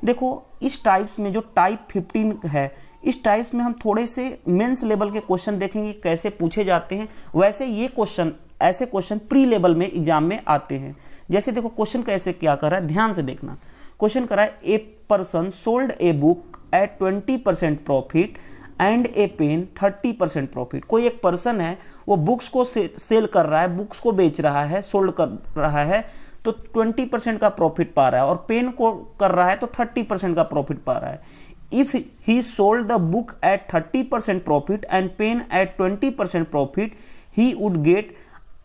देखो इस टाइप्स में जो टाइप 15 है, इस टाइप्स में हम थोड़े से मेंस लेवल के क्वेश्चन देखेंगे कैसे पूछे जाते हैं। वैसे ये क्वेश्चन, ऐसे क्वेश्चन प्री लेवल में एग्जाम में आते हैं। जैसे देखो क्वेश्चन कैसे क्या कर रहा है, ध्यान से देखना। क्वेश्चन कर रहा है a person sold a book at 20% profit and a pen 30% profit. कोई एक पर्सन है, वो बुक्स को सेल कर रहा है, बुक्स को बेच रहा है, सोल्ड कर रहा है, तो 20% का प्रॉफिट पा रहा है, और पेन को कर रहा है तो 30% का प्रॉफिट पा रहा है। If he sold the book at 30% profit and pen at 20% profit, he would get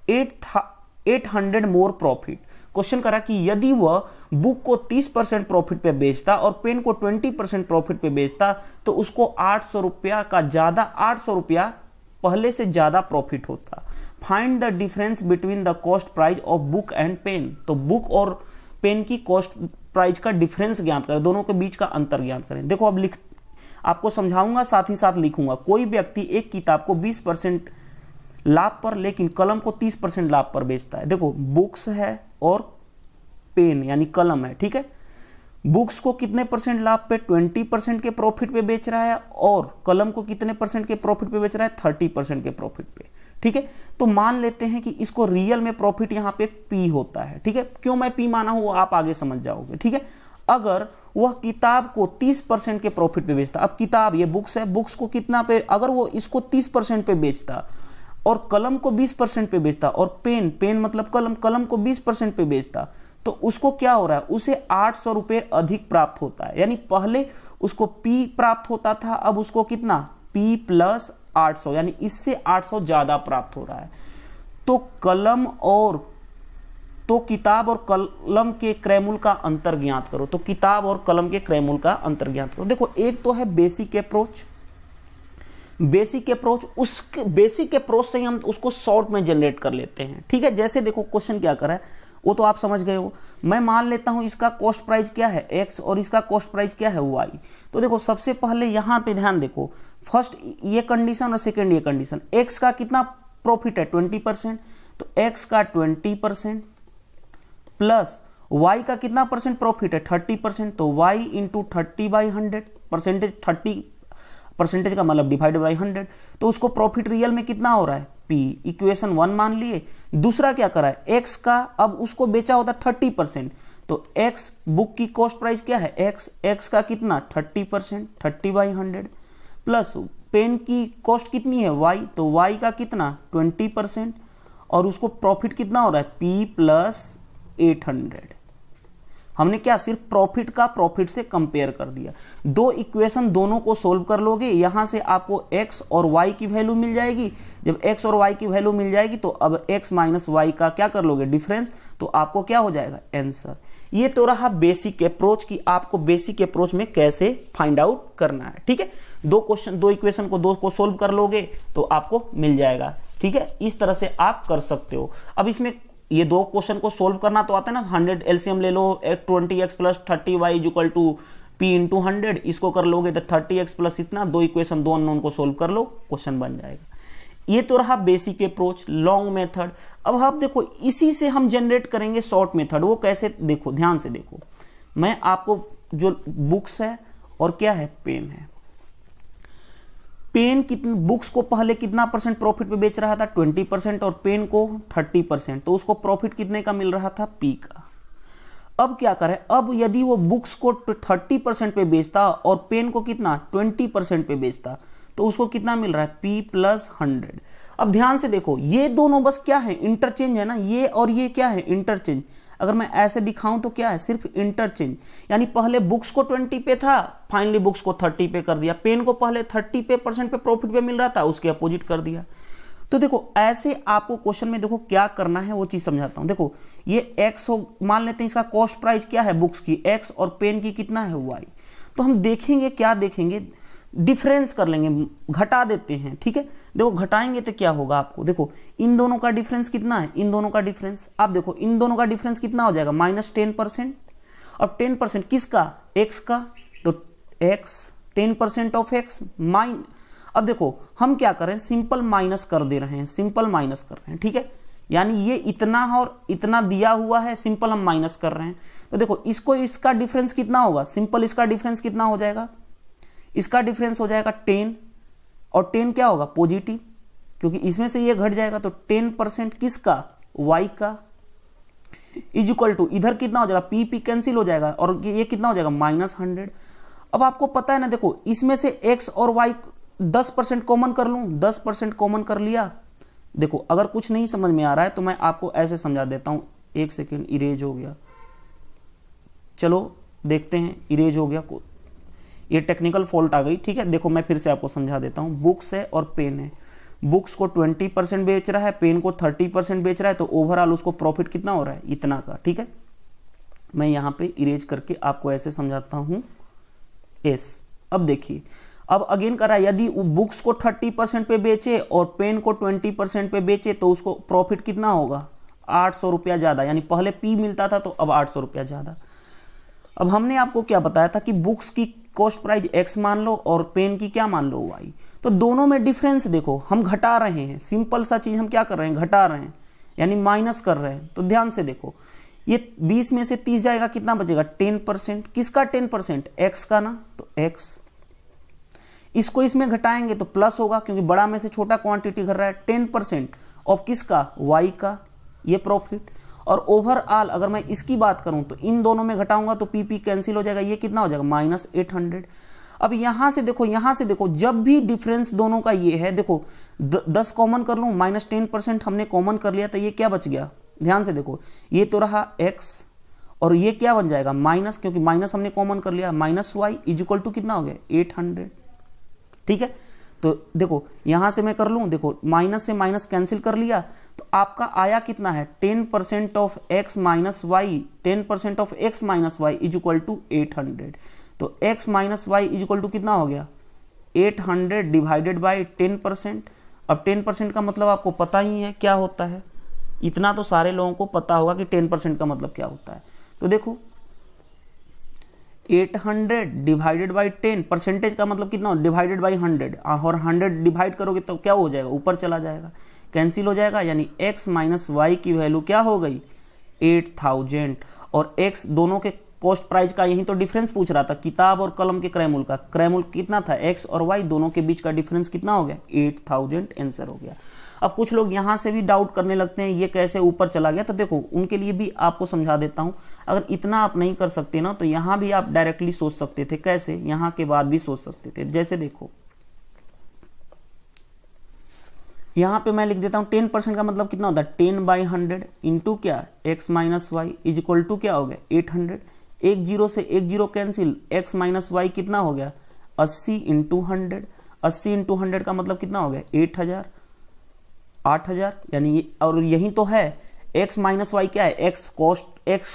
800 more profit. Question करा कि यदि वह बुक को 30% प्रॉफिट पे बेचता और पेन को 20% प्रॉफिट पे बेचता तो उसको 800 रुपया का ज्यादा, 800 रुपया पहले से ज्यादा प्रॉफिट होता। Find the difference between the cost price of book and pen. तो बुक और पेन की कॉस्ट प्राइस का डिफरेंस ज्ञात करें, दोनों के बीच का अंतर ज्ञात करें। देखो अब आपको समझाऊंगा, साथ ही साथ लिखूंगा। कोई व्यक्ति एक किताब को 20% लाभ पर लेकिन कलम को 30% लाभ पर बेचता है। देखो बुक्स है और पेन यानी कलम है, ठीक है। बुक्स को कितने परसेंट लाभ पे, 20% के प्रॉफिट पे बेच रहा है, और कलम को कितने परसेंट के प्रॉफिट पे बेच रहा है, 30% के प्रॉफिट पे, ठीक है। तो मान लेते हैं कि इसको रियल में प्रॉफिट यहाँ पे पी होता है, ठीक है। क्यों मैं पी माना हूं वो आप आगे समझ जाओगे, ठीक है। अगर वह किताब को 30% के प्रॉफिट पे बेचता, अब किताब ये बुक्स है, बुक्स को कितना पे, अगर वो इसको 30% पे बेचता और कलम को 20% पे बेचता, और पेन मतलब कलम को 20% पे बेचता, तो उसको क्या हो रहा है, उसे 800 रुपये अधिक प्राप्त होता है। यानी पहले उसको P प्राप्त होता था, अब उसको कितना, P प्लस 800, यानी इससे 800 ज्यादा प्राप्त हो रहा है। तो किताब और कलम के क्रयमूल्य का अंतर ज्ञात करो। तो किताब और कलम के क्रयमूल्य का अंतर ज्ञात करो। देखो एक तो है बेसिक अप्रोच, उस बेसिक अप्रोच से ही हम उसको शॉर्ट में जनरेट कर लेते हैं, ठीक है। जैसे देखो क्वेश्चन क्या कर रहा है वो तो आप समझ गए हो। मैं मान लेता हूं इसका कॉस्ट प्राइस क्या है x और इसका कॉस्ट प्राइस क्या है y। तो देखो सबसे पहले यहां पे ध्यान देखो, फर्स्ट ये कंडीशन और सेकंड ये कंडीशन। x का कितना प्रॉफिट है, 20%, तो x का 20% प्लस y का कितना परसेंट प्रॉफिट है, 30%, तो y इंटू 30/100, परसेंटेज का मतलब डिवाइड बाई 100। तो उसको प्रॉफिट रियल में कितना हो रहा है, P। इक्वेशन 1 मान लिए। दूसरा क्या करा है, x का, अब उसको बेचा होता 30%, तो x बुक की कॉस्ट प्राइस क्या है, x का कितना 30%, 30/100, प्लस पेन की कॉस्ट कितनी है y, तो y का कितना 20%, और उसको प्रॉफिट कितना हो रहा है P प्लस 800। हमने क्या सिर्फ प्रॉफिट का प्रॉफिट से कंपेयर कर दिया। दो इक्वेशन दोनों को सोल्व कर लोगे, यहां से आपको x और y की वैल्यू मिल जाएगी। जब x और y की वैल्यू मिल जाएगी तो अब x माइनस y का क्या कर लोगे, डिफरेंस, तो आपको क्या हो जाएगा, आंसर। ये तो रहा बेसिक अप्रोच की आपको बेसिक अप्रोच में कैसे फाइंड आउट करना है, ठीक है। दो इक्वेशन को दो को सोल्व कर लोगे तो आपको मिल जाएगा, ठीक है। इस तरह से आप कर सकते हो। अब इसमें ये दो क्वेश्चन को सोल्व करना तो आता है ना, 100 एलसीएम ले लो, 20x plus 30y equal to P into 100, इसको कर लोगे तो 30x प्लस इतना, दो इक्वेशन दो अननोन को सोल्व कर लो, क्वेश्चन बन जाएगा। ये तो रहा बेसिक अप्रोच, लॉन्ग मेथड। अब आप देखो इसी से हम जनरेट करेंगे शॉर्ट मेथड। वो कैसे, देखो ध्यान से देखो, मैं आपको जो बुक्स है और क्या है, पेन है। पेन कितने, बुक्स को पहले कितना परसेंट प्रॉफिट पे बेच रहा था, 20%, और पेन को 30%, तो उसको प्रॉफिट कितने का मिल रहा था, P का। अब क्या करें, अब यदि वो बुक्स को 30% पे बेचता और पेन को कितना 20% पे बेचता, तो उसको कितना मिल रहा है, P प्लस 100। अब ध्यान से देखो, ये दोनों बस क्या है, इंटरचेंज है ना, ये और ये क्या है, इंटरचेंज। अगर मैं ऐसे दिखाऊं तो क्या है, सिर्फ इंटरचेंज। यानी पहले बुक्स को 20 पे था, फाइनली बुक्स को 30 पे कर दिया। पेन को पहले 30% पे प्रॉफिट पे मिल रहा था, उसके अपोजिट कर दिया। तो देखो ऐसे आपको क्वेश्चन में देखो क्या करना है वो चीज समझाता हूं। देखो ये x हो, मान लेते हैं इसका कॉस्ट प्राइस क्या है बुक्स की, x, और पेन की कितना है y। तो हम देखेंगे, क्या देखेंगे, डिफरेंस कर लेंगे, घटा देते हैं, ठीक है। देखो घटाएंगे तो क्या होगा आपको, देखो इन दोनों का डिफरेंस कितना है, इन दोनों का डिफरेंस, आप देखो इन दोनों का डिफरेंस कितना हो जाएगा, -10%। और 10% किसका, x का, तो x 10% ऑफ x अब देखो हम क्या करें, सिंपल माइनस कर दे रहे हैं, सिंपल माइनस कर रहे हैं, ठीक है। यानी ये इतना और इतना दिया हुआ है, सिंपल हम माइनस कर रहे हैं। तो देखो इसको इसका डिफरेंस कितना होगा, सिंपल इसका डिफरेंस कितना हो जाएगा, इसका डिफरेंस हो जाएगा 10, और 10 क्या होगा पॉजिटिव, क्योंकि इसमें से ये घट जाएगा। तो 10% किसका, y का, इज इक्वल टू इधर कितना हो जाएगा, p कैंसिल हो जाएगा और ये कितना हो जाएगा -100। अब आपको पता है ना, देखो इसमें से x और y 10% कॉमन कर लूं, 10% कॉमन कर लिया। देखो अगर कुछ नहीं समझ में आ रहा है तो मैं आपको ऐसे समझा देता हूं, एक सेकेंड, इरेज हो गया, चलो देखते हैं, इरेज हो गया, ये टेक्निकल फॉल्ट आ गई, ठीक है। देखो मैं फिर से आपको समझा देता हूं, बुक्स है और पेन है, बुक्स को 20% बेच रहा है, पेन को 30% बेच रहा है, तो ओवरऑल उसको प्रॉफिट कितना हो रहा है, इतना का, ठीक है। मैं यहाँ पे इरेज करके आपको ऐसे समझाता हूँ एस। अब देखिए, अब अगेन करा, यदि बुक्स को 30% पे बेचे और पेन को 20% पे बेचे तो उसको प्रॉफिट कितना होगा, 800 रुपया ज़्यादा, यानी पहले P मिलता था तो अब 800 रुपया ज़्यादा। अब हमने आपको क्या बताया था कि बुक्स की कॉस्ट प्राइस X मान लो और पेन की क्या मान लो Y, तो दोनों में डिफरेंस देखो हम घटा रहे हैं, सिंपल सा चीज़ हम क्या कर रहे हैं, घटा रहे हैं, यानी माइनस कर रहे हैं। तो ध्यान से देखो, ये 20 में से 30 जाएगा, कितना बचेगा 10%, किसका 10%, X का ना, तो X, इसको इसमें घटाएंगे तो प्लस होगा, क्योंकि बड़ा में से छोटा क्वांटिटी घट रहा है, 10% ऑफ किसका, Y का, ये प्रॉफिट। और ओवरऑल अगर मैं इसकी बात करूं तो इन दोनों में घटाऊंगा तो PP कैंसिल हो जाएगा, ये कितना हो जाएगा -800। अब यहां से देखो जब भी डिफरेंस दोनों का ये है, देखो 10 कॉमन कर लूं, -10% हमने कॉमन कर लिया, तो ये क्या बच गया, ध्यान से देखो, ये तो रहा X और ये क्या बन जाएगा माइनस, क्योंकि माइनस हमने कॉमन कर लिया, -Y इज इक्वल टू कितना हो गया 800, ठीक है। तो देखो यहां से मैं कर लूं, देखो माइनस से माइनस कैंसिल कर लिया, तो आपका आया कितना है 10% off x minus y, 10% off x minus y is equal to 800। तो x minus y is equal to कितना हो गया 800 डिवाइडेड बाई 10%। अब 10% का मतलब आपको पता ही है क्या होता है, इतना तो सारे लोगों को पता होगा कि 10% का मतलब क्या होता है। तो देखो 800 डिवाइडेड बाई 10, परसेंटेज का मतलब कितना, डिवाइडेड बाई 100, और 100 डिवाइड करोगे तो क्या हो जाएगा, ऊपर चला जाएगा, कैंसिल हो जाएगा, यानी x माइनस वाई की वैल्यू क्या हो गई 8000। और x दोनों के कॉस्ट प्राइस का, यही तो डिफरेंस पूछ रहा था, किताब और कलम के क्रय मूल्य का, क्रय मूल्य कितना था x और y, दोनों के बीच का डिफरेंस कितना हो गया 8000, आंसर हो गया। अब कुछ लोग यहाँ से भी डाउट करने लगते हैं ये कैसे ऊपर चला गया, तो देखो उनके लिए भी आपको समझा देता हूँ। अगर इतना आप नहीं कर सकते ना तो यहाँ भी आप डायरेक्टली सोच सकते थे, कैसे, यहाँ के बाद भी सोच सकते थे। जैसे देखो यहाँ पे मैं लिख देता हूँ 10% का मतलब कितना होता है 10/100 इंटू क्या x minus y is equal to क्या हो गया 800। एक जीरो से एक zero cancel, x minus y कितना हो गया 80 इंटू 100, 80 इंटू 100 का मतलब कितना हो गया 8000, यानी ये, और यही तो है x माइनस वाई क्या है, x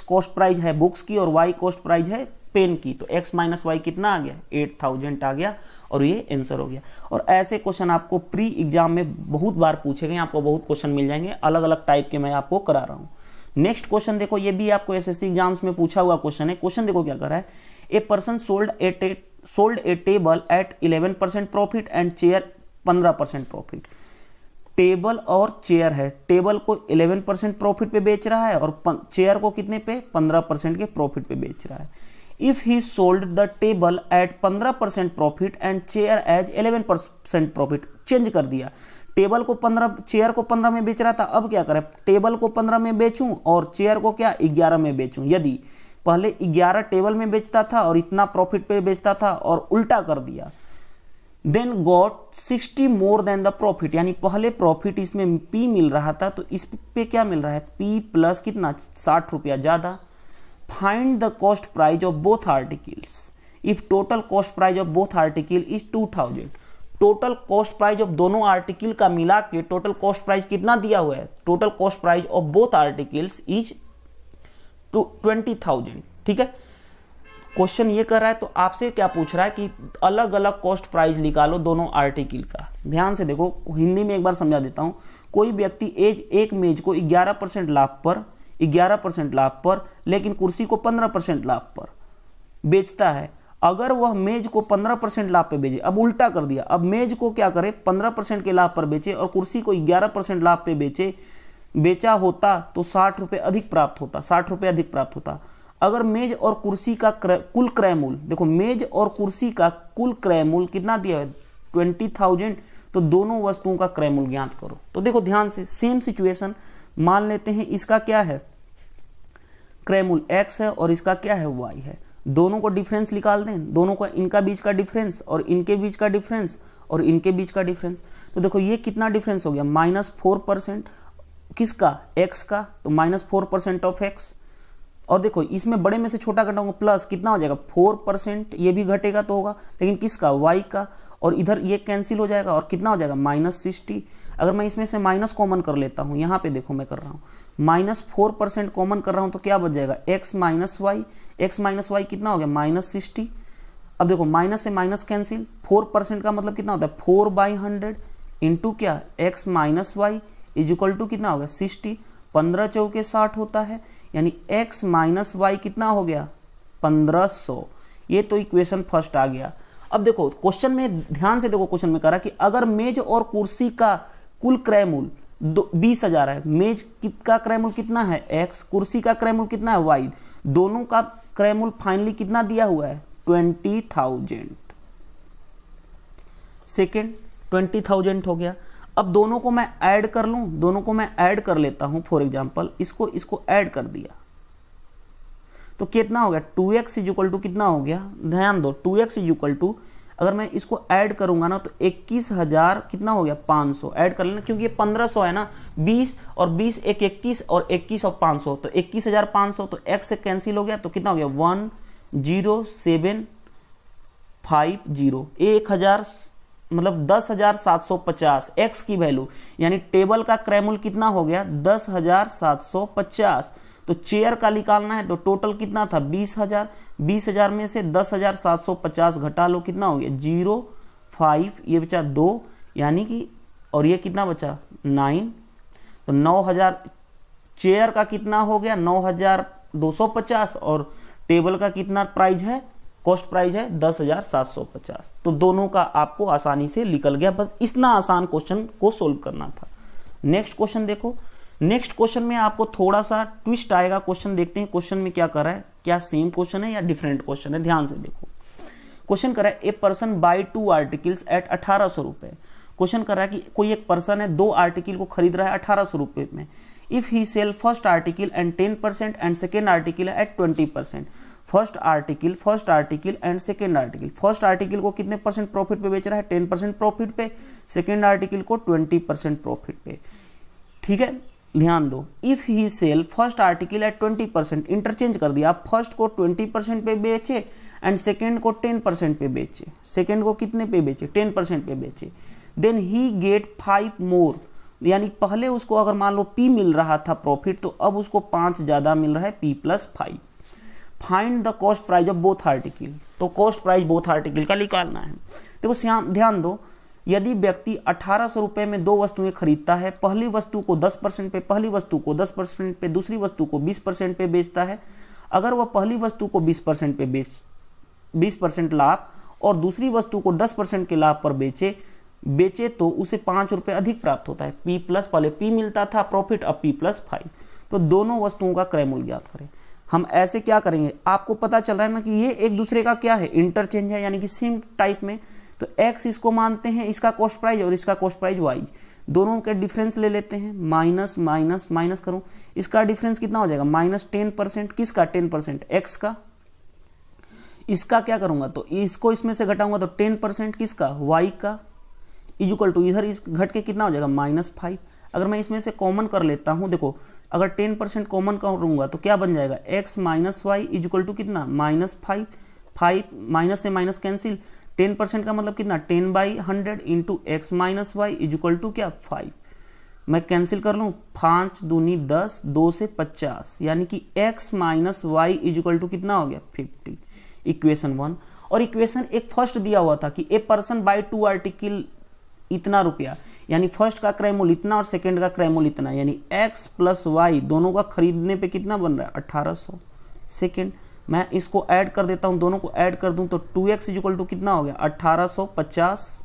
कॉस्ट प्राइस है बुक्स की और y कॉस्ट प्राइस है पेन की, तो x माइनस वाई कितना आ गया 8000 आ गया, और ये आंसर हो गया। और ऐसे क्वेश्चन आपको प्री एग्जाम में बहुत बार पूछे गए, आपको बहुत क्वेश्चन मिल जाएंगे, अलग अलग टाइप के मैं आपको करा रहा हूँ। नेक्स्ट क्वेश्चन देखो, ये भी आपको एसएससी एग्जाम्स में पूछा हुआ क्वेश्चन है। क्वेश्चन देखो क्या कर रहा है, a person sold a table at 11% profit and chair 15% profit. Table और चेयर है, टेबल को 11% प्रॉफिट पे बेच रहा है और चेयर को कितने पे 15% के प्रॉफिट पे बेच रहा है। If he sold the table at 15% profit and chair as 11% profit, change कर दिया, टेबल को 15, चेयर को 15 में बेच रहा था, अब क्या करें टेबल को 15 में बेचूं और चेयर को क्या 11 में बेचूं। यदि पहले 11 टेबल में बेचता था और इतना प्रॉफिट पे बेचता था और उल्टा कर दिया, then got 60 more than the profit, यानी पहले प्रॉफिट इसमें P मिल रहा था तो इस पे क्या मिल रहा है P प्लस कितना 60 रुपया ज़्यादा। Find the cost price of both articles if total cost price of both article is 2000। Total cost price of दोनों आर्टिकल का मिला के टोटल कॉस्ट प्राइस कितना दिया हुआ है, total cost price of both articles is 20,000। ठीक है, क्वेश्चन ये कर रहा है तो आपसे क्या पूछ रहा है कि अलग अलग कॉस्ट प्राइस निकालो दोनों आर्टिकल का। ध्यान से देखो, हिंदी में एक बार समझा देता हूं। कोई व्यक्ति एक मेज को 11% लाभ पर लेकिन कुर्सी को 15% लाभ पर बेचता है। अगर वह मेज को 15% लाभ पे बेचे, अब उल्टा कर दिया, अब मेज को क्या करे 15% के लाभ पर बेचे और कुर्सी को 11% लाभ पे बेचे, बेचा होता तो 60 रुपये अधिक प्राप्त होता, 60 रुपये अधिक प्राप्त होता। अगर मेज और कुर्सी का कुल क्रय मूल्य, देखो मेज और कुर्सी का कुल क्रय मूल्य कितना दिया है 20,000, तो दोनों वस्तुओं का क्रय मूल्य ज्ञात करो। तो देखो ध्यान से, सेम सिचुएशन मान लेते हैं, इसका क्या है क्रय मूल्य x है और इसका क्या है y है, दोनों को डिफरेंस निकाल दें, दोनों का इनका बीच का डिफरेंस और इनके बीच का डिफरेंस और इनके बीच का डिफरेंस। तो देखो ये कितना डिफरेंस हो गया -4%, किसका x का, तो -4% ऑफ x। और देखो इसमें बड़े में से छोटा घटाऊंगा प्लस कितना हो जाएगा 4%, ये भी घटेगा तो होगा, लेकिन किसका y का, और इधर ये कैंसिल हो जाएगा और कितना हो जाएगा -60। अगर मैं इसमें से माइनस कॉमन कर लेता हूँ, यहाँ पे देखो मैं कर रहा हूँ -4% कॉमन कर रहा हूँ, तो क्या बच जाएगा x माइनस वाई कितना हो गया -60। अब देखो माइनस से माइनस कैंसिल, 4% का मतलब कितना होता है 4/100 इंटू क्या x minus y is equal to कितना हो गया 60, 15 चौके 60 होता है, यानी x माइनस वाई कितना हो गया 1500। ये तो इक्वेशन फर्स्ट आ गया। अब देखो क्वेश्चन में ध्यान से देखो, क्वेश्चन में करा कि अगर मेज और कुर्सी का कुल क्रय मूल्य 20,000 है, मेज का क्रय मूल्य कितना है x, कुर्सी का क्रय मूल्य कितना है y, दोनों का क्रय मूल्य फाइनली कितना दिया हुआ है 20,000। सेकेंड 20,000 हो गया। अब दोनों को मैं ऐड कर लूं, दोनों को मैं ऐड कर लेता हूं, फॉर एग्जांपल इसको ऐड कर दिया तो कितना हो गया 2x इज इक्वल टू कितना हो गया, ध्यान दो 2x इज इक्वल टू, अगर मैं इसको ऐड करूंगा ना तो 21,000 कितना हो गया 500, ऐड कर लेना क्योंकि ये 1500 है ना, 20 और 20 एक 21 और 21 और 500, तो 21,500, तो x से कैंसिल हो गया तो कितना हो गया 10750, 1000 मतलब 10,750 x की वैल्यू, यानी टेबल का क्रय मूल्य कितना हो गया 10,750। तो चेयर का निकालना है तो टोटल कितना था 20,000, 20,000 में से 10,750 घटा लो, कितना हो गया 0,5, ये बचा 2, यानी कि और ये कितना बचा 9, तो 9,000 चेयर का कितना हो गया 9,250 और टेबल का कितना प्राइस है, कॉस्ट प्राइस है 10,750। तो दोनों का आपको आसानी से निकल गया, बस इतना आसान क्वेश्चन को सोल्व करना था। नेक्स्ट क्वेश्चन देखो, नेक्स्ट क्वेश्चन में आपको थोड़ा सा ट्विस्ट आएगा। क्वेश्चन देखते हैं क्वेश्चन में क्या कर रहा है, क्या सेम क्वेश्चन है या डिफरेंट क्वेश्चन है, ध्यान से देखो। क्वेश्चन कर रहा है a person buy 2 articles at 1800 रुपए। क्वेश्चन कर रहा है कि कोई एक पर्सन है 2 आर्टिकल को खरीद रहा है 1800 रुपए में। If he sell first article and 10% and second article at 20%। First article and second article, first article को कितने परसेंट प्रॉफिट पे बेच रहा है 10% प्रॉफिट पे, सेकेंड आर्टिकल को 20% प्रॉफिट पे। ठीक है, ध्यान दो, if he sell first article at 20%, interchange कर दिया, आप फर्स्ट को 20% पे बेचे एंड सेकेंड को 10% पे बेचे, सेकेंड को कितने पे बेचे 10% पे बेचे, देन ही गेट 5 मोर, यानी पहले उसको अगर मान लो P मिल रहा था प्रॉफिट, तो अब उसको 5 ज्यादा मिल रहा है P+5। Find the cost price of both article, तो कॉस्ट प्राइस बोथ आर्टिकल का निकालना है। देखो ध्यान दो, यदि व्यक्ति 1800 रुपए में 2 वस्तुएं खरीदता है, पहली वस्तु को 10% पे, पहली वस्तु को 10% पे, दूसरी वस्तु को 20% पे बेचता है, अगर वह पहली वस्तु को 20% पे 20% लाभ और दूसरी वस्तु को 10% के लाभ पर बेचे तो उसे 5 रुपए अधिक प्राप्त होता है। पहले P मिलता था प्रॉफिट, अब P+5। तो दोनों वस्तुओं का क्रय मूल्य ज्ञात करें। हम ऐसे क्या करेंगे, आपको पता चल रहा है ना कि ये एक दूसरे का क्या है इंटरचेंज है, यानी कि सेम टाइप में। तो x इसको मानते हैं इसका कॉस्ट प्राइस और इसका कॉस्ट प्राइस y, दोनों के डिफरेंस ले लेते हैं, माइनस माइनस माइनस करूं, इसका डिफरेंस कितना हो जाएगा -10%, किसका 10% x का, इसका क्या करूंगा तो इसको इसमें से घटाऊंगा तो 10% किसका y का, इज इक्वल टू इधर इस घट के कितना हो जाएगा -5। अगर मैं इसमें से कॉमन कर लेता हूं, देखो अगर 10% कॉमन करूंगा तो क्या बन जाएगा x minus y is equal to कितना -5, 5 माइनस से माइनस कैंसिल, 10% का मतलब कितना 10/100 into x minus y is equal to क्या 5। मैं कैंसिल कर लूँ, 5 दूनी 10, 2 से 50, यानी कि x minus y is equal to कितना हो गया 50, इक्वेशन 1। और इक्वेशन एक फर्स्ट दिया हुआ था कि ए पर्सन बाय 2 आर्टिकल इतना रुपया, यानी फर्स्ट का क्रय मूल्य इतना और सेकंड का क्रय मूल्य इतना, यानी x प्लस वाई दोनों का खरीदने पे कितना बन रहा है 1800। सेकंड मैं इसको ऐड कर देता हूं, दोनों को ऐड कर दूं तो 2x इज इक्वल टू कितना हो गया 1850,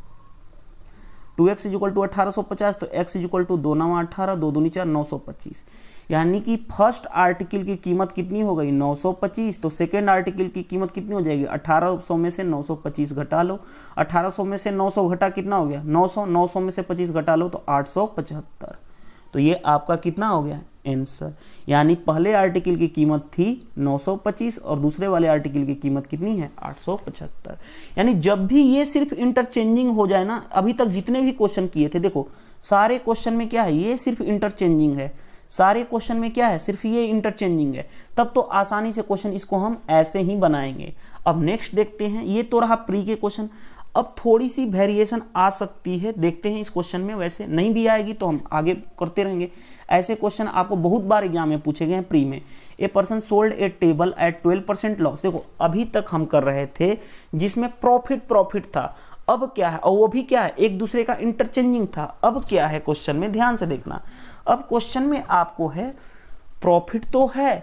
2x इज इक्वल टू 1850, तो x इज इक्वल टू 2 9 18 2 दूनी 4 925, यानी कि फर्स्ट आर्टिकल की कीमत कितनी हो गई 925। तो सेकेंड आर्टिकल की कीमत कितनी हो जाएगी 1800 में से 925 घटा लो, 1800 में से 900 घटा कितना हो गया 900, 900 में से 25 घटा लो तो 875। तो ये आपका कितना हो गया आंसर, यानी पहले आर्टिकल की कीमत थी 925 और दूसरे वाले आर्टिकल की कीमत कितनी है 875। यानी जब भी ये सिर्फ इंटरचेंजिंग हो जाए ना, अभी तक जितने भी क्वेश्चन किए थे देखो सारे क्वेश्चन में क्या है, ये सिर्फ इंटरचेंजिंग है, सारे क्वेश्चन में क्या है सिर्फ ये इंटरचेंजिंग है, तब तो आसानी से क्वेश्चन इसको हम ऐसे ही बनाएंगे। अब नेक्स्ट देखते हैं, ये तो रहा प्री के क्वेश्चन। अब थोड़ी सी वेरिएशन आ सकती है, देखते हैं इस क्वेश्चन में, वैसे नहीं भी आएगी तो हम आगे करते रहेंगे। ऐसे क्वेश्चन आपको बहुत बार एग्जाम में पूछे गए हैं प्री में। A person sold a table at 12% loss. देखो अभी तक हम कर रहे थे जिसमें प्रॉफिट था, अब क्या है, और वो भी क्या है एक दूसरे का इंटरचेंजिंग था। अब क्या है क्वेश्चन में, ध्यान से देखना। अब क्वेश्चन में आपको है प्रॉफिट तो है,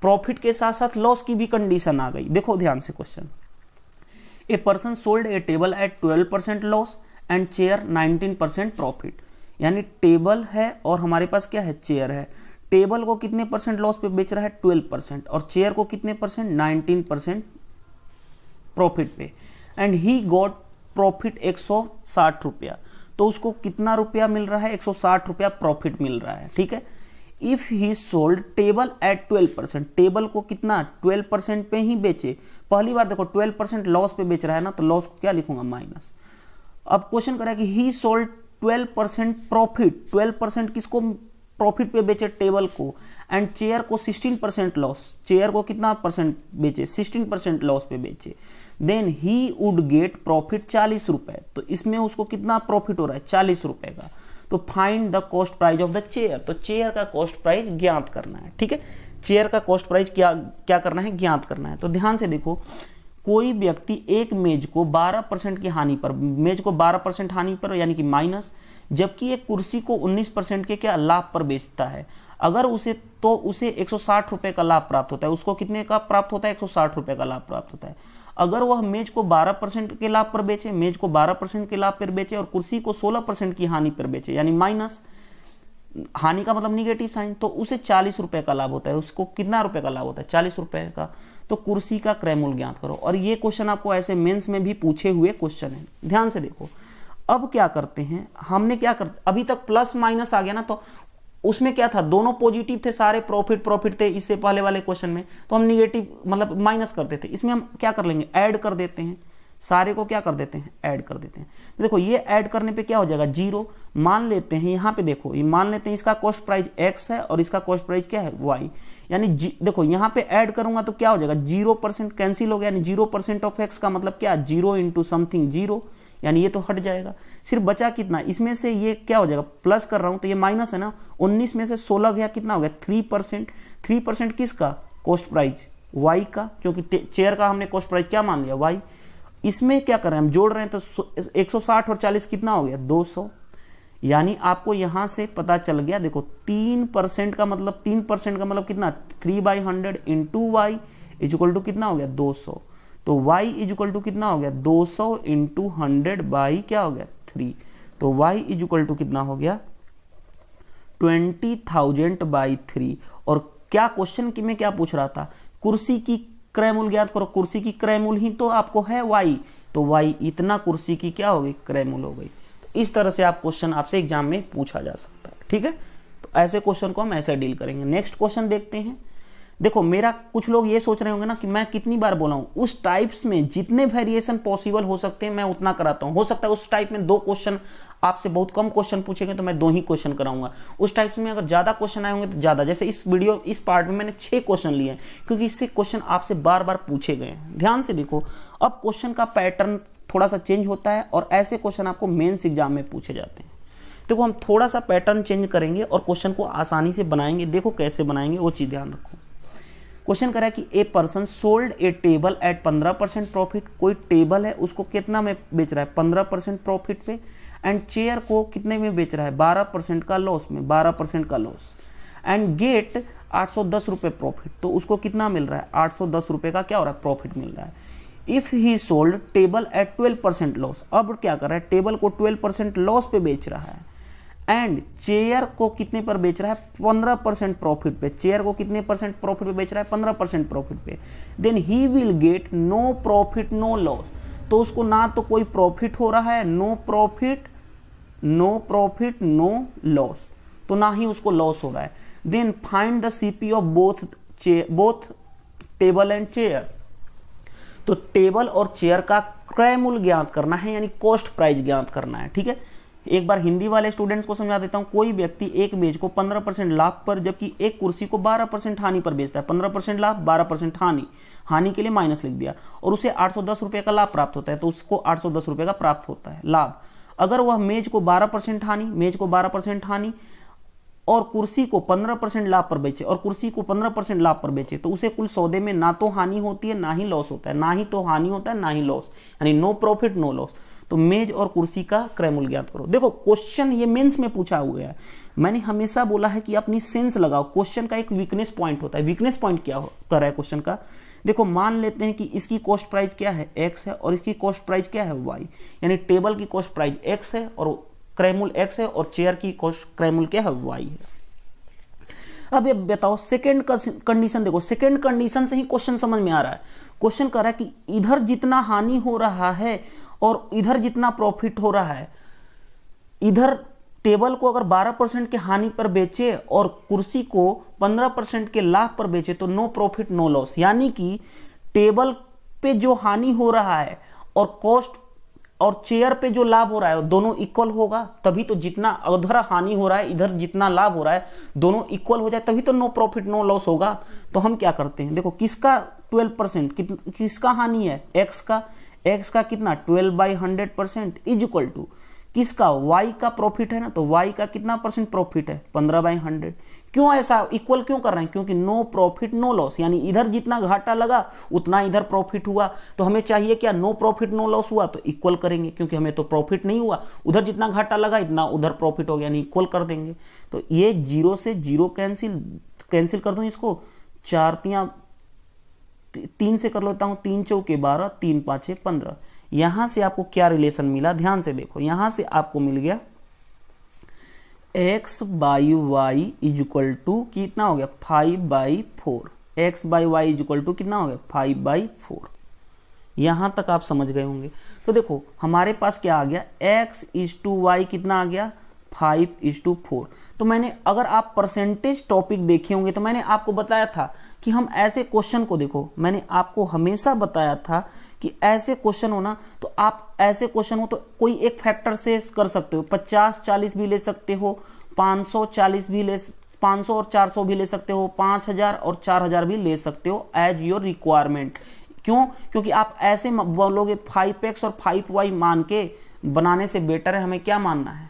प्रॉफिट के साथ साथ लॉस की भी कंडीशन आ गई। देखो ध्यान से question, a person sold a table at 12% loss and chair 19% profit. यानी टेबल है और हमारे पास क्या है चेयर है। टेबल को कितने परसेंट लॉस पे बेच रहा है 12%, और चेयर को कितने परसेंट 19% प्रॉफिट पे। एंड ही गॉट प्रॉफिट 160 रुपया, तो उसको कितना रुपया मिल रहा है 160 रुपया प्रॉफिट मिल रहा है, ठीक है। If he sold table at 12%, table को कितना 12% पे ही बेचे। पहली बार देखो 12% लॉस पे बेच रहा है ना, तो लॉस को क्या लिखूंगा माइनस। अब क्वेश्चन करा कि ही सोल्ड 12% प्रॉफिट, 12% किसको प्रॉफिट पे बेचे टेबल को, एंड चेयर को 16% लॉस, चेयर को कितना परसेंट बेचे 16% लॉस पे बेचे। Then he would get profit 40 रुपए, तो इसमें उसको कितना प्रॉफिट हो रहा है 40 रुपए का। तो find the cost price of the chair, तो चेयर का कॉस्ट प्राइस ज्ञात करना है, ठीक है। चेयर का कॉस्ट प्राइस क्या करना है ज्ञात करना है। तो ध्यान से देखो, कोई व्यक्ति एक मेज को 12% की हानि पर, मेज को 12% हानि पर यानी कि माइनस, जबकि एक कुर्सी को 19% के क्या लाभ पर बेचता है। अगर उसे 160 रुपए का लाभ प्राप्त होता है, उसको कितने का प्राप्त होता है 160 रुपए का लाभ प्राप्त होता है। अगर वह मेज को 12% के लाभ पर बेचे, मेज को 12% के लाभ पर बेचे और कुर्सी को 16% की हानि पर बेचे, यानी माइनस, हानि का मतलब निगेटिव साइन, तो उसे 40 रुपए का लाभ होता है। उसको कितना रुपए का लाभ होता है 40 रुपए का। तो कुर्सी का क्रय मूल्य ज्ञात करो। और ये क्वेश्चन आपको ऐसे मेंस में भी पूछे हुए क्वेश्चन है, ध्यान से देखो। अब क्या करते हैं, हमने क्या करते, अभी तक प्लस माइनस आ गया ना, तो उसमें क्या था दोनों पॉजिटिव थे, सारे प्रॉफिट थे इससे पहले वाले क्वेश्चन में, तो हम निगेटिव मतलब माइनस करते थे। इसमें हम क्या कर लेंगे ऐड कर देते हैं, सारे को क्या कर देते हैं ऐड कर देते हैं। तो देखो ये ऐड करने पे क्या हो जाएगा 0। मान लेते हैं यहाँ पे देखो, ये मान लेते हैं इसका कॉस्ट प्राइस x है और इसका कॉस्ट प्राइस क्या है y। यानी देखो यहाँ पे ऐड करूंगा तो क्या हो जाएगा 0% कैंसिल हो गया, यानी 0% ऑफ x का मतलब क्या 0 इंटू समथिंग 0, यानी ये तो हट जाएगा। सिर्फ बचा कितना, इसमें से ये क्या हो जाएगा प्लस कर रहा हूं तो ये माइनस है ना, 19 में से 16 गया, कितना हो गया 3%। 3% किसका कॉस्ट प्राइस y का, क्योंकि चेयर का हमने कॉस्ट प्राइस क्या मान लिया y। इसमें क्या कर रहे हैं हम जोड़ रहे हैं, तो 160 और 40 कितना हो गया 200। यानी आपको यहां से पता चल गया, देखो 3% का मतलब 3% का मतलब कितना 3/100 into y is equal to कितना हो गया 200। तो y इज इक्वल टू कितना हो गया 200 इंटू 100 बाई क्या हो गया 3। तो y इज इक्वल टू कितना हो गया 20,000/3। और क्या क्वेश्चन में क्या पूछ रहा था, कुर्सी की क्रय मूल्य ज्ञात करो। कुर्सी की क्रय मूल्य ही तो आपको है y, तो y इतना कुर्सी की क्या हो गई क्रय मूल्य हो गई। तो इस तरह से आप क्वेश्चन आपसे एग्जाम में पूछा जा सकता है, ठीक है। तो ऐसे क्वेश्चन को हम ऐसे डील करेंगे। नेक्स्ट क्वेश्चन देखते हैं। देखो मेरा कुछ लोग ये सोच रहे होंगे ना कि मैं कितनी बार बोला हूं, उस टाइप्स में जितने वेरिएशन पॉसिबल हो सकते हैं मैं उतना कराता हूं। हो सकता है उस टाइप में 2 क्वेश्चन आपसे बहुत कम क्वेश्चन पूछेंगे तो मैं 2 ही क्वेश्चन कराऊंगा। उस टाइप्स में अगर ज्यादा क्वेश्चन आए होंगे तो ज्यादा, जैसे इस वीडियो इस पार्ट में मैंने 6 क्वेश्चन लिए हैं क्योंकि इससे क्वेश्चन आपसे बार बार पूछे गए हैं। ध्यान से देखो, अब क्वेश्चन का पैटर्न थोड़ा सा चेंज होता है और ऐसे क्वेश्चन आपको मेंस एग्जाम में पूछे जाते हैं। देखो हम थोड़ा सा पैटर्न चेंज करेंगे और क्वेश्चन को आसानी से बनाएंगे। देखो कैसे बनाएंगे वो चीज ध्यान रखो। क्वेश्चन करा कि a person sold a table at 15% profit. कोई टेबल है उसको कितना में बेच रहा है 15% प्रॉफिट पे, एंड चेयर को कितने में बेच रहा है 12% का लॉस में, 12% का लॉस, एंड गेट 810 रुपये प्रॉफिट। तो उसको कितना मिल रहा है 810 रुपये का क्या हो रहा है प्रॉफिट मिल रहा है। If he sold table at 12% loss, अब क्या कर रहा है, टेबल को 12% लॉस पे बेच रहा है, एंड चेयर को कितने पर बेच रहा है, 15% प्रॉफिट पे, चेयर को कितने परसेंट प्रॉफिट पे बेच रहा है, 15% प्रॉफिट पे, then he will get no profit no loss, तो उसको ना तो कोई प्रॉफिट हो रहा है, नो प्रॉफिट नो लॉस, तो ना ही उसको लॉस हो रहा है। Then find the CP of both table and chair, तो टेबल और चेयर का क्रय मूल्य ज्ञात करना है, यानी कॉस्ट प्राइस ज्ञात करना है। ठीक है, एक बार हिंदी वाले स्टूडेंट्स को समझा देता हूं। कोई व्यक्ति एक मेज को 15% लाभ पर, जबकि एक कुर्सी को 12% हानि पर बेचता है, 15% लाभ 12% हानि के लिए माइनस लिख दिया, और उसे 810 रुपए का लाभ प्राप्त होता है, तो उसको 810 रुपए का प्राप्त होता है लाभ। अगर वह मेज को 12% हानि और कुर्सी को 15% लाभ पर बेचे, और कुर्सी को 15% लाभ पर बेचे, तो उसे कुल सौदे में ना तो हानि होती है ना ही लॉस होता है, ना ही तो हानि होता है ना ही लॉस, यानी नो प्रॉफिट नो लॉस। तो मेज और कुर्सी का क्रय मूल्य ज्ञात करो। देखो क्वेश्चन ये मेंस में पूछा हुआ है, मैंने हमेशा बोला है कि अपनी सेंस लगाओ। क्वेश्चन का एक वीकनेस पॉइंट होता है, वीकनेस पॉइंट क्या कर रहा है क्वेश्चन का, देखो मान लेते हैं कि इसकी कॉस्ट प्राइस क्या है, x है, और इसकी कॉस्ट प्राइस क्या है, y, यानी टेबल की कॉस्ट प्राइस x है और क्रय मूल्य x है, और चेयर की कॉस्ट क्रय मूल्य क्या है, y है। अब ये बताओ सेकंड कंडीशन, देखो सेकंड कंडीशन से ही क्वेश्चन समझ में आ रहा है। क्वेश्चन कह रहा है कि इधर जितना हानि हो रहा है और इधर जितना प्रॉफिट हो रहा है, इधर टेबल को अगर 12% के हानि पर बेचे और कुर्सी को 15% के लाभ पर बेचे, तो नो प्रॉफिट नो लॉस, यानी कि टेबल पे जो हानि हो रहा है और कॉस्ट और चेयर पे जो लाभ हो रहा है दोनों इक्वल होगा, तभी तो, जितना उधर हानि हो रहा है इधर जितना लाभ हो रहा है दोनों इक्वल हो जाए, तभी तो नो प्रॉफिट नो लॉस होगा। तो हम क्या करते हैं, देखो किसका 12%, किसका हानि है, x का कितना 12/100% इज इक्वल टू किसका, y का प्रॉफिट है ना, तो y का कितना परसेंट प्रॉफिट है, 15/100। क्यों ऐसा इक्वल क्यों कर रहे हैं, क्योंकि नो प्रॉफिट नो लॉस, यानी इधर जितना घाटा लगा उतना इधर प्रॉफिट हुआ। तो हमें चाहिए क्या, नो प्रॉफिट नो लॉस हुआ तो इक्वल करेंगे, क्योंकि हमें तो प्रॉफिट नहीं हुआ, उधर जितना घाटा लगा इतना उधर प्रॉफिट हो गया, यानी इक्वल कर देंगे। तो ये 0 से 0 कैंसिल कर दूं इसको, 3 से कर लेता हूं, 3 चौके 12, 3 पाँचे 15। यहां से आपको क्या रिलेशन मिला, ध्यान से देखो, यहां से आपको मिल गया x/y इज इक्वल टू कितना हो गया 5/4, x/y इज इक्वल टू कितना हो गया 5/4। यहां तक आप समझ गए होंगे। तो देखो हमारे पास क्या आ गया, x/y कितना आ गया 5/4। तो मैंने, अगर आप परसेंटेज टॉपिक देखे होंगे तो मैंने आपको बताया था कि हम ऐसे क्वेश्चन को, देखो मैंने आपको हमेशा बताया था कि ऐसे क्वेश्चन हो ना, तो आप ऐसे क्वेश्चन हो तो कोई एक फैक्टर से कर सकते हो, 50-40 भी ले सकते हो, 540 भी ले, 500 और 400 भी ले सकते हो, 5000 और 4000 भी ले सकते हो, एज योर रिक्वायरमेंट। क्यों, क्योंकि आप ऐसे बोलोगे 5x और 5y मान के बनाने से बेटर है हमें क्या मानना है,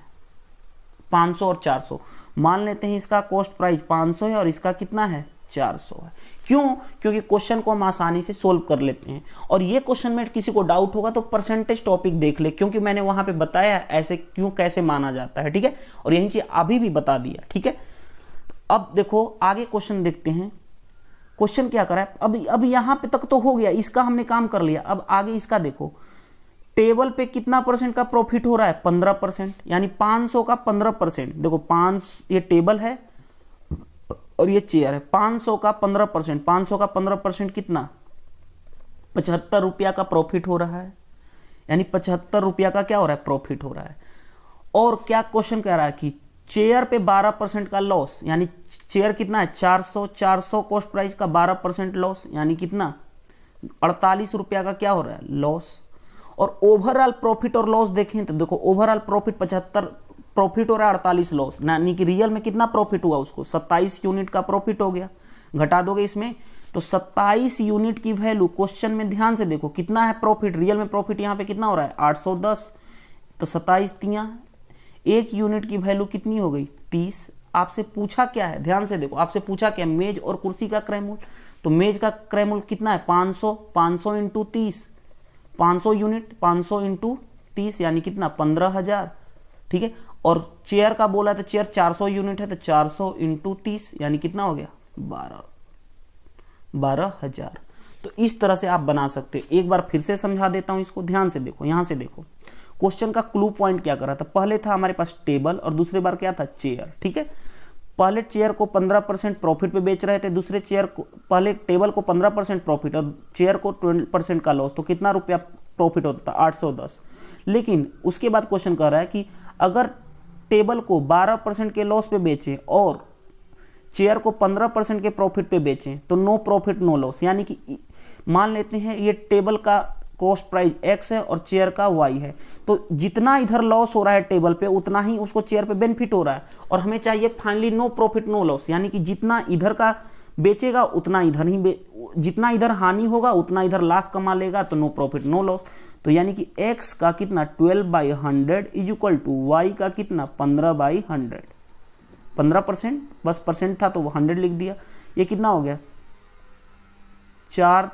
500 और 400 मान लेते हैं। इसका कॉस्ट प्राइस 500 है और इसका कितना है 400 है। क्यों, क्योंकि क्वेश्चन को हम आसानी से सोल्व कर लेते हैं। और ये क्वेश्चन में किसी को डाउट होगा तो परसेंटेज टॉपिक देख ले, क्योंकि मैंने वहां पे बताया ऐसे क्यों कैसे माना जाता है, ठीक है, और यही चीज अभी भी बता दिया, ठीक है। अब देखो आगे क्वेश्चन देखते हैं, क्वेश्चन क्या करा है, अब यहां पे तक तो हो गया, इसका हमने काम कर लिया। अब आगे इसका देखो, टेबल पे कितना परसेंट का प्रॉफिट हो रहा है 15%, यानी 500 का 15%। देखो 5, ये टेबल है और ये चेयर है, 500 का 15%, 500 का 15% कितना 75 रुपया का प्रॉफिट हो रहा है, यानी 75 रुपया का क्या हो रहा है प्रॉफिट हो रहा है। और क्या क्वेश्चन कह रहा है कि चेयर पे 12% का लॉस, यानी चेयर कितना है 400 कॉस्ट प्राइस का 12% लॉस, यानी कितना 48 रुपया का क्या हो रहा है लॉस। और ओवरऑल प्रॉफिट और लॉस देखें तो देखो ओवरऑल प्रॉफिट 75 प्रॉफिट हो रहा है, 48 लॉस, यानी कि रियल में कितना प्रॉफिट हुआ उसको 27 यूनिट का प्रॉफिट हो गया। घटा दोगे इसमें तो 27 यूनिट की वैल्यू, क्वेश्चन में ध्यान से देखो कितना है प्रॉफिट, रियल में प्रॉफिट यहाँ पे कितना हो रहा है 810, तो 27 तियां, 1 यूनिट की वैल्यू कितनी हो गई 30। आपसे पूछा क्या है, ध्यान से देखो, आपसे पूछा क्या, मेज और कुर्सी का क्रय मूल्य। तो मेज का क्रय मूल्य कितना है 500 इंटू 30, 500 यूनिट, 500 इंटू 30 यानी कितना 15,000, ठीक है। और चेयर का बोला तो चेयर 400 यूनिट है, तो 400 इंटू 30 यानी कितना हो गया 12,000। तो इस तरह से आप बना सकते हो। एक बार फिर से समझा देता हूं इसको, ध्यान से देखो। यहां से देखो क्वेश्चन का क्लू पॉइंट क्या कर रहा था। पहले था हमारे पास टेबल और दूसरी बार क्या था, चेयर। ठीक है, पहले चेयर को 15% प्रॉफिट पे बेच रहे थे, दूसरे चेयर को, पहले टेबल को 15% प्रॉफिट और चेयर को 20% का लॉस। तो कितना रुपया प्रॉफिट होता था, 810। लेकिन उसके बाद क्वेश्चन कर रहा है कि अगर टेबल को 12% के लॉस पे बेचें और चेयर को 15% के प्रॉफिट पे बेचें तो नो प्रॉफिट नो लॉस। यानी कि मान लेते हैं ये टेबल का कॉस्ट प्राइस x है और चेयर का y है, तो जितना इधर लॉस हो रहा है टेबल पे उतना ही उसको चेयर पे बेनिफिट हो रहा है। और हमें चाहिए finally no profit no loss, यानी कि जितना इधर का बेचेगा उतना इधर ही जितना इधर हानि होगा उतना इधर लाभ कमा लेगा, तो नो प्रॉफिट नो लॉस। तो यानी कि x का कितना 12/100 इज इक्वल टू y का कितना 15/100। 15%, बस परसेंट था तो वो 100 लिख दिया। ये कितना हो गया, 4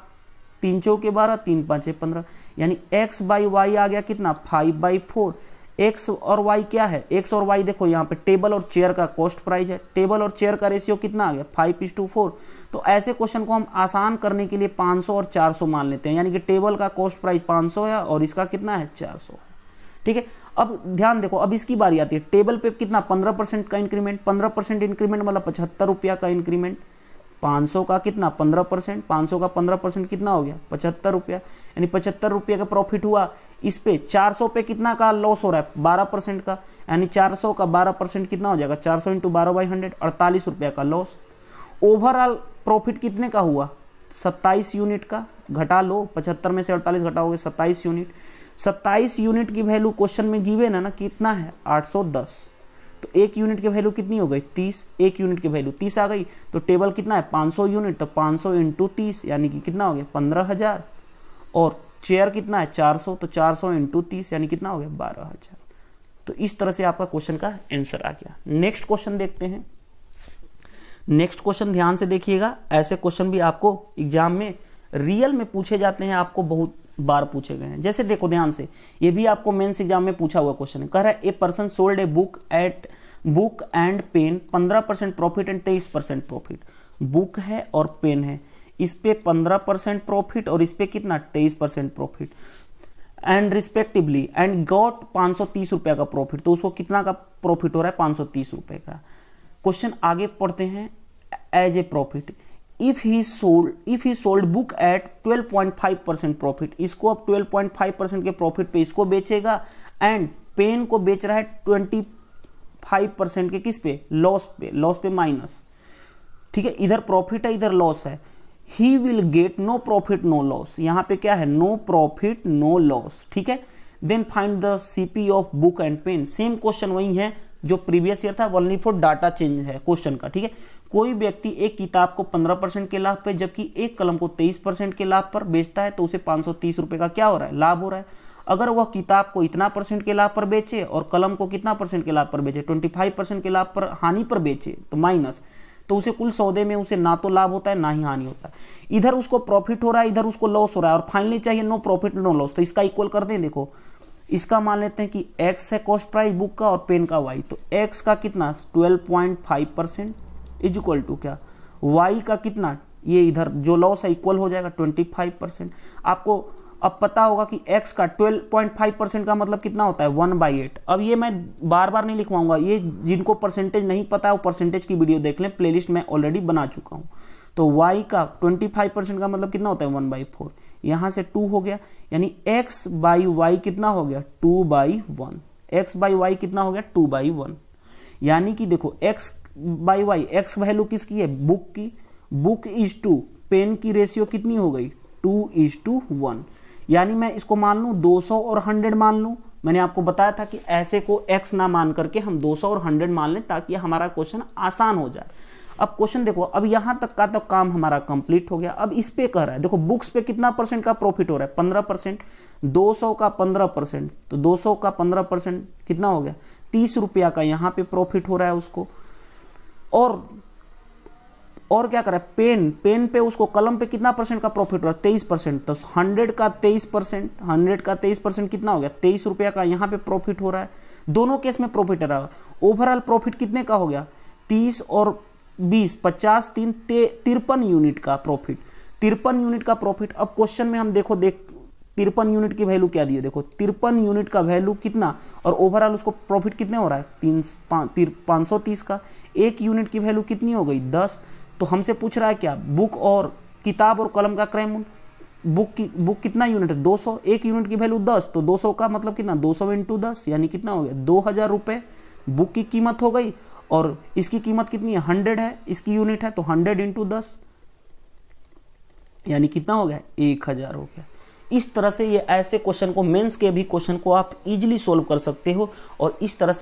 3 चौके 12, 3 5 15, यानी x/y आ गया कितना 5/4। x और y क्या है, x और y देखो यहाँ पे टेबल और चेयर का कॉस्ट प्राइस है, टेबल और चेयर का रेशियो कितना आ गया 5:4। तो ऐसे क्वेश्चन को हम आसान करने के लिए 500 और 400 मान लेते हैं, यानी कि टेबल का कॉस्ट प्राइस 500 है और इसका कितना है 400 है। ठीक है, अब ध्यान देखो, अब इसकी बारी आती है। टेबल पे कितना 15% का इंक्रीमेंट, 15% इंक्रीमेंट मतलब 75 रुपया का इंक्रीमेंट। 500 का कितना 15%, 500 का 15% कितना हो गया 75 रुपया, यानी 75 रुपये का प्रॉफिट हुआ। इस पे 400 पे कितना का लॉस हो रहा है 12% का, यानी 400 का 12% कितना हो जाएगा 400 इंटू 12/100, 48 रुपया का लॉस। ओवरऑल प्रॉफिट कितने का हुआ 27 यूनिट का, घटा लो 75 में से 48 घटाओगे 27 यूनिट। 27 यूनिट की वैल्यू क्वेश्चन में गिवन है ना, कितना है 810। तो एक यूनिट की वैल्यू कितनी हो गई 30, एक यूनिट की वैल्यू 30 आ गई। तो टेबल कितना है 500 यूनिट, तो 500 इंटू 30 यानी कि कितना हो गया 15,000। और चेयर कितना है 400, तो 400 इंटू 30 यानी कितना हो गया 12,000। तो इस तरह से आपका क्वेश्चन का आंसर आ गया। नेक्स्ट क्वेश्चन देखते हैं। नेक्स्ट क्वेश्चन ध्यान से देखिएगा, ऐसे क्वेश्चन भी आपको एग्जाम में रियल में पूछे जाते हैं, आपको बहुत बार पूछे गए हैं। जैसे देखो ध्यान से, ये भी आपको मेंस एग्जाम में पूछा हुआ क्वेश्चन है। कह रहा है a person sold a book and pen 15% profit and 23% profit. Book है और पेन है, इस पे 15% प्रॉफिट और इस पे कितना 23% profit and respectively, and got 530 रुपया का प्रॉफिट। तो उसको कितना का प्रॉफिट हो रहा है 530 रुपये का। क्वेश्चन आगे पढ़ते हैं। As a profit if he sold book at 12.5% profit, इसको अब 12.5% के प्रॉफिट पे इसको बेचेगा, एंड पेन को बेच रहा है 25% के किस पे लॉस पे माइनस। ठीक है, इधर प्रॉफिट है इधर लॉस है। He will get no profit no loss, यहां पे क्या है नो प्रॉफिट नो लॉस। ठीक है, then find the CP of book and pen. Same question वही है जो प्रीवियस ईयर था, ओनली फॉर डाटा चेंज है क्वेश्चन का। ठीक है, कोई व्यक्ति एक किताब को 15% के लाभ पे जबकि एक कलम को 23% के लाभ पर बेचता है तो उसे 530 रुपए का क्या हो रहा है लाभ हो रहा है। अगर वह किताब को इतना % के लाभ पर बेचे और कलम को कितना % के लाभ पर बेचे 25% के लाभ पर हानि पर बेचे तो माइनस, तो उसे कुल सौदे में उसे ना तो लाभ होता है ना ही हानि होता है। इधर उसको प्रॉफिट हो रहा है इधर उसको लॉस हो रहा है, और फाइनली चाहिए नो प्रॉफिट नो लॉस। तो इसका इक्वल कर दें, देखो इसका मान लेते हैं कि x है कॉस्ट प्राइस बुक का और पेन का y, तो x का कितना 12.5% इज इक्वल टू क्या y का कितना, ये इधर जो लॉस है इक्वल हो जाएगा 25%। आपको अब पता होगा कि x का 12.5% का मतलब कितना होता है 1/8। अब ये मैं बार बार नहीं लिखवाऊंगा, ये जिनको परसेंटेज नहीं पता है वो परसेंटेज की वीडियो देख लें, प्लेलिस्ट में ऑलरेडी बना चुका हूँ। तो y का 25% का मतलब कितना होता है 1/4, यहाँ से 2 हो गया, यानी x/y कितना हो गया 2/1। x/y कितना हो गया 2/1, यानी कि देखो x/y, x वैल्यू किसकी है बुक की, बुक इज टू पेन की रेशियो कितनी हो गई 2:1। यानी मैं इसको मान लूँ 200 और 100 मान लूँ। मैंने आपको बताया था कि ऐसे को x ना मान करके हम 200 और 100 मान लें ताकि हमारा क्वेश्चन आसान हो जाए। अब क्वेश्चन देखो, अब यहां तक का तो काम हमारा कंप्लीट हो गया। अब इस पे कह रहा है, देखो बुक्स पे कितना % का प्रॉफिट हो रहा है 15%, 200 का 15%, तो 200 का 15% कितना हो गया 30 रुपया का यहाँ पे प्रॉफिट हो रहा है उसको। और क्या कर रहा है पेन पे उसको कलम पे कितना % का प्रॉफिट हो रहा है 23%, तो 100 का 23% कितना हो गया 23 रुपया का यहाँ पे प्रॉफिट हो रहा है। दोनों केस में प्रॉफिट है रहा। ओवरऑल प्रॉफिट कितने का हो गया 30 और 20 50 3 53 यूनिट का प्रॉफिट। 53 यूनिट का प्रॉफिट। अब क्वेश्चन में हम देखो 53 यूनिट की वैल्यू क्या दी है, देखो 53 यूनिट का वैल्यू कितना और ओवरऑल उसको प्रॉफिट कितने हो रहा है 530 का। एक यूनिट की वैल्यू कितनी हो गई 10। तो हमसे पूछ रहा है क्या, बुक और किताब और कलम का क्रय मूल्य। बुक कितना यूनिट है 200, एक यूनिट की वैल्यू 10, तो 200 का मतलब कितना 200 इंटू 10 यानी कितना हो गया 2000 रुपये बुक की कीमत हो गई। और इसकी कीमत कितनी है 100 है, इसकी यूनिट है तो 100 इंटू 10 यानी कितना हो गया 1000 हो गया। इस तरह से ये ऐसे क्वेश्चन को, मेंस के भी क्वेश्चन को आप इजीली सोल्व कर सकते हो और इस तरह से